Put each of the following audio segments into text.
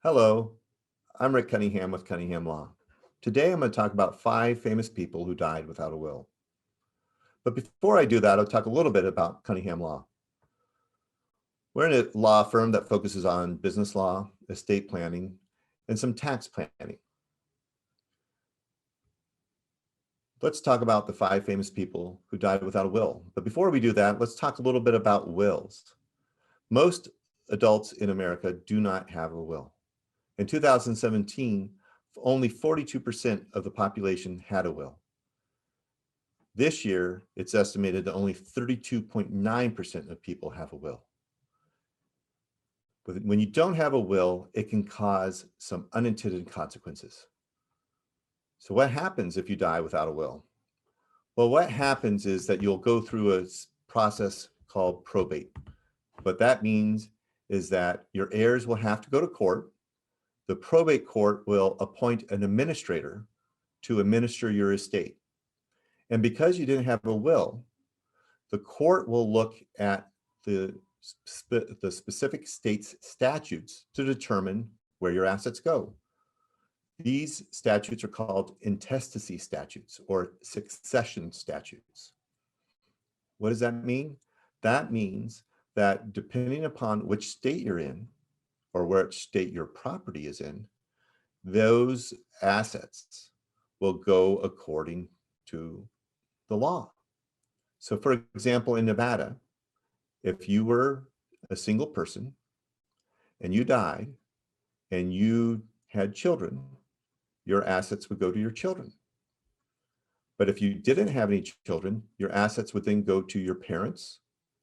Hello, I'm Rick Cunningham with Cunningham Law. Today I'm going to talk about 5 famous people who died without a will. But before I do that, I'll talk a little bit about Cunningham Law. We're in a law firm that focuses on business law, estate planning, and some tax planning. Let's talk about the 5 famous people who died without a will. But before we do that, let's talk a little bit about wills. Most adults in America do not have a will. In 2017, only 42% of the population had a will. This year, it's estimated that only 32.9% of people have a will. But when you don't have a will, it can cause some unintended consequences. So what happens if you die without a will? Well, what happens is that you'll go through a process called probate. What that means is that your heirs will have to go to court. The probate court will appoint an administrator to administer your estate. And because you didn't have a will, the court will look at the specific state's statutes to determine where your assets go. These statutes are called intestacy statutes or succession statutes. What does that mean? That means that depending upon which state you're in or which state your property is in, those assets will go according to the law. So for example, in Nevada, if you were a single person and you died and you had children, your assets would go to your children. But if you didn't have any children, your assets would then go to your parents.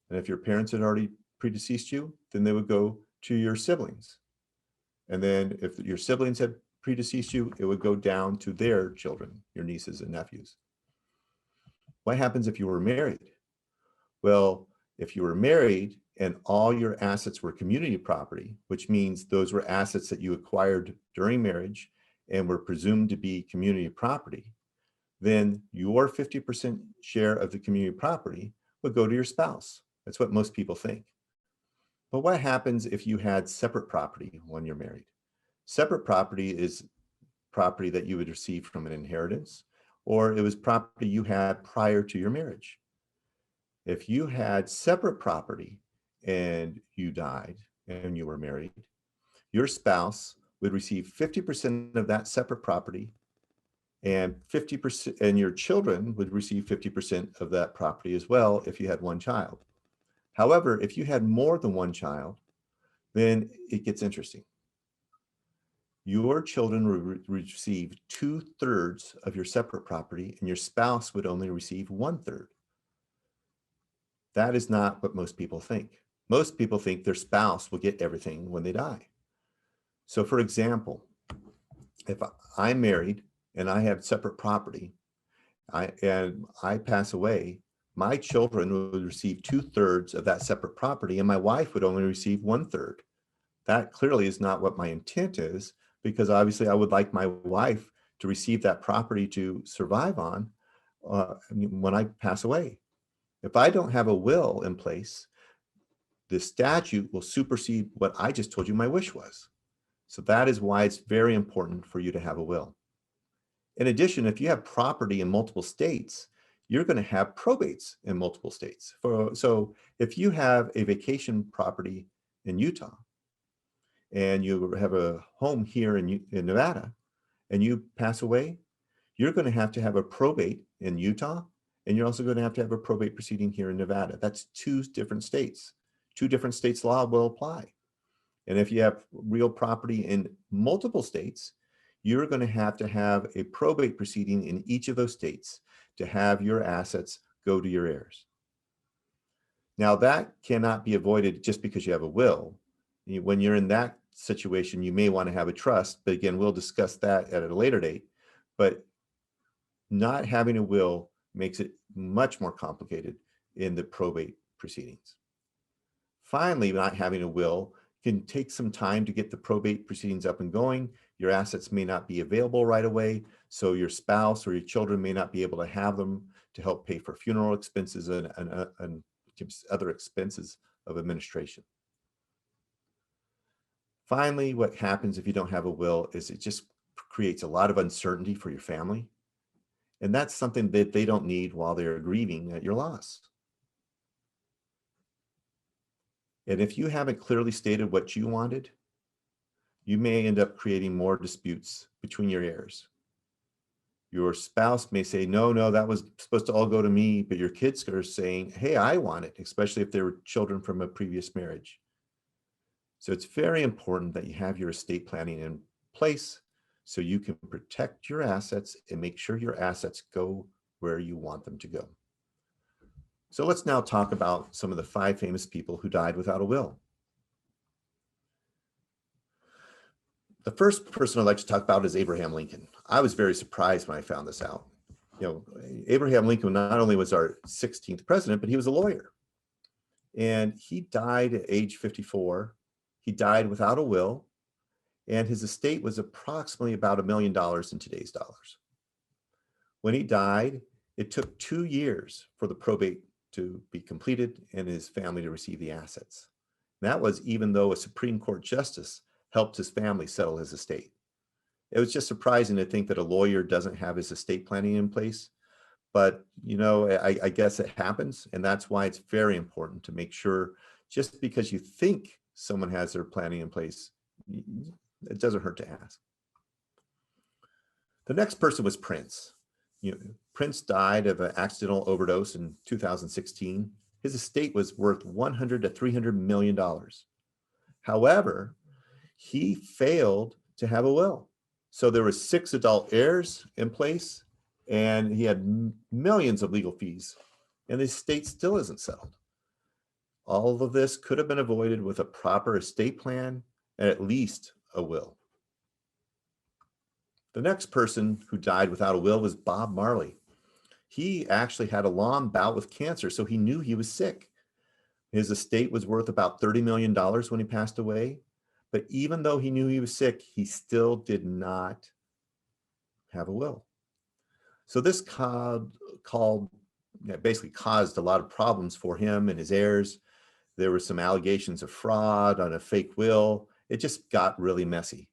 And if your parents had already predeceased you, then they would go to your siblings. And then if your siblings had predeceased you, it would go down to their children, your nieces and nephews. What happens if you were married? Well, if you were married and all your assets were community property, which means those were assets that you acquired during marriage and were presumed to be community property, then your 50% share of the community property would go to your spouse. That's what most people think. But what happens if you had separate property when you're married? Separate property is property that you would receive from an inheritance, or it was property you had prior to your marriage. If you had separate property and you died and you were married, your spouse would receive 50% of that separate property, and 50%, and your children would receive 50% of that property as well if you had one child. However, if you had more than one child, then it gets interesting. Your children would receive 2/3 of your separate property, and your spouse would only receive 1/3. That is not what most people think. Most people think their spouse will get everything when they die. So for example, if I'm married and I have separate property and I pass away, my children would receive 2/3 of that separate property and my wife would only receive 1/3. That clearly is not what my intent is, because obviously I would like my wife to receive that property to survive on when I pass away. If I don't have a will in place, the statute will supersede what I just told you my wish was. So that is why it's very important for you to have a will. In addition, if you have property in multiple states, you're going to have probates in multiple states. So if you have a vacation property in Utah and you have a home here in Nevada and you pass away, you're going to have a probate in Utah, and you're also going to have a probate proceeding here in Nevada. That's 2 different states. 2 different states' law will apply. And if you have real property in multiple states, you're going to have a probate proceeding in each of those states to have your assets go to your heirs. Now that cannot be avoided just because you have a will. When you're in that situation, you may want to have a trust, but again, we'll discuss that at a later date. But not having a will makes it much more complicated in the probate proceedings. Finally, not having a will can take some time to get the probate proceedings up and going. Your assets may not be available right away, so your spouse or your children may not be able to have them to help pay for funeral expenses and other expenses of administration. Finally, what happens if you don't have a will is it just creates a lot of uncertainty for your family. And that's something that they don't need while they're grieving at your loss. And if you haven't clearly stated what you wanted, you may end up creating more disputes between your heirs. Your spouse may say, no, no, that was supposed to all go to me, but your kids are saying, hey, I want it, especially if they were children from a previous marriage. So it's very important that you have your estate planning in place so you can protect your assets and make sure your assets go where you want them to go. So let's now talk about some of the 5 famous people who died without a will. The first person I'd like to talk about is Abraham Lincoln. I was very surprised when I found this out. Abraham Lincoln not only was our 16th president, but he was a lawyer. And he died at age 54. He died without a will, and his estate was approximately about $1 million in today's dollars. When he died, it took 2 years for the probate to be completed and his family to receive the assets. That was even though a Supreme Court justice helped his family settle his estate. It was just surprising to think that a lawyer doesn't have his estate planning in place. But, I guess it happens. And that's why it's very important to make sure, just because you think someone has their planning in place, it doesn't hurt to ask. The next person was Prince. Prince died of an accidental overdose in 2016. His estate was worth $100 to $300 million. However, he failed to have a will. So there were 6 adult heirs in place, and he had millions of legal fees, and his estate still isn't settled. All of this could have been avoided with a proper estate plan and at least a will. The next person who died without a will was Bob Marley. He actually had a long bout with cancer, so he knew he was sick. His estate was worth about $30 million when he passed away. But even though he knew he was sick, he still did not have a will. So this basically caused a lot of problems for him and his heirs. There were some allegations of fraud on a fake will. It just got really messy.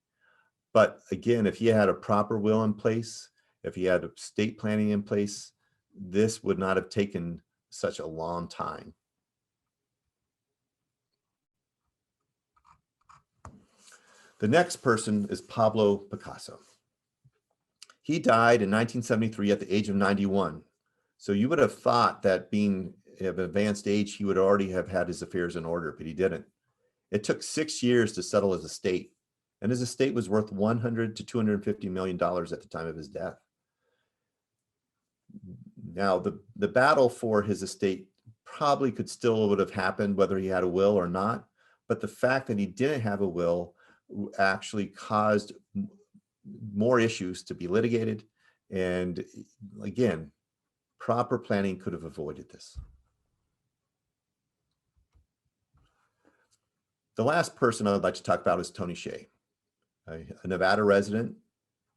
But again, if he had a proper will in place, if he had estate planning in place, this would not have taken such a long time. The next person is Pablo Picasso. He died in 1973 at the age of 91. So you would have thought that being of advanced age, he would already have had his affairs in order, but he didn't. It took 6 years to settle his estate, and his estate was worth $100 to $250 million at the time of his death. Now, the battle for his estate probably would have happened whether he had a will or not, but the fact that he didn't have a will actually caused more issues to be litigated. And again, proper planning could have avoided this. The last person I'd like to talk about is Tony Hsieh, a Nevada resident.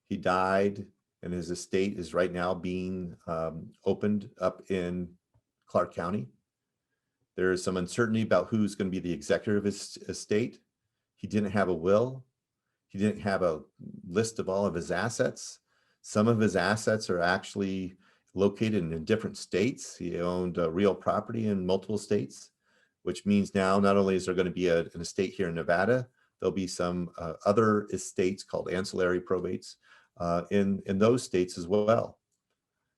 He died, and his estate is right now being opened up in Clark County. There is some uncertainty about who's going to be the executor of his estate. He didn't have a will. He didn't have a list of all of his assets. Some of his assets are actually located in different states. He owned real property in multiple states, which means now not only is there going to be an estate here in Nevada, there'll be some other estates called ancillary probates in those states as well.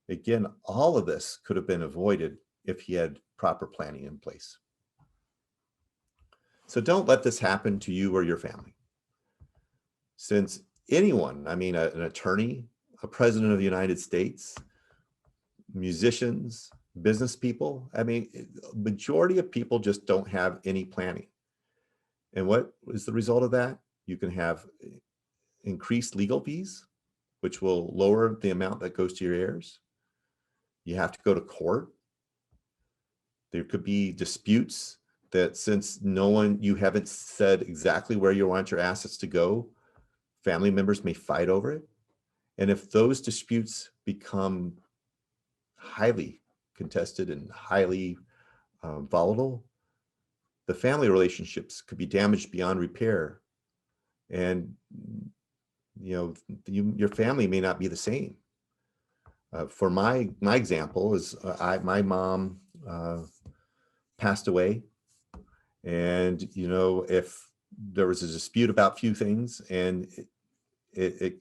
Again, all of this could have been avoided if he had proper planning in place. So don't let this happen to you or your family. Since anyone, an attorney, a president of the United States, musicians, business people, majority of people just don't have any planning. And what is the result of that? You can have increased legal fees, which will lower the amount that goes to your heirs. You have to go to court. There could be disputes that since you haven't said exactly where you want your assets to go, family members may fight over it. And if those disputes become highly contested and highly volatile, the family relationships could be damaged beyond repair And, your family may not be the same. For my example is my mom passed away, and if there was a dispute about few things, and it it,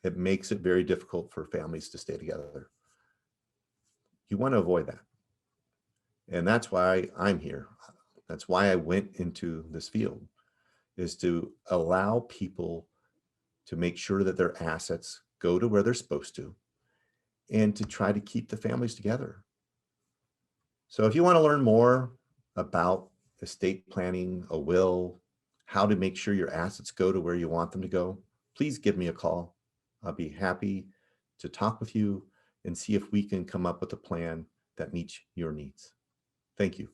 it makes it very difficult for families to stay together. You want to avoid that, and that's why I'm here. That's why I went into this field, is to allow people to make sure that their assets go to where they're supposed to, and to try to keep the families together. So if you want to learn more about estate planning, a will, how to make sure your assets go to where you want them to go, please give me a call. I'll be happy to talk with you and see if we can come up with a plan that meets your needs. Thank you.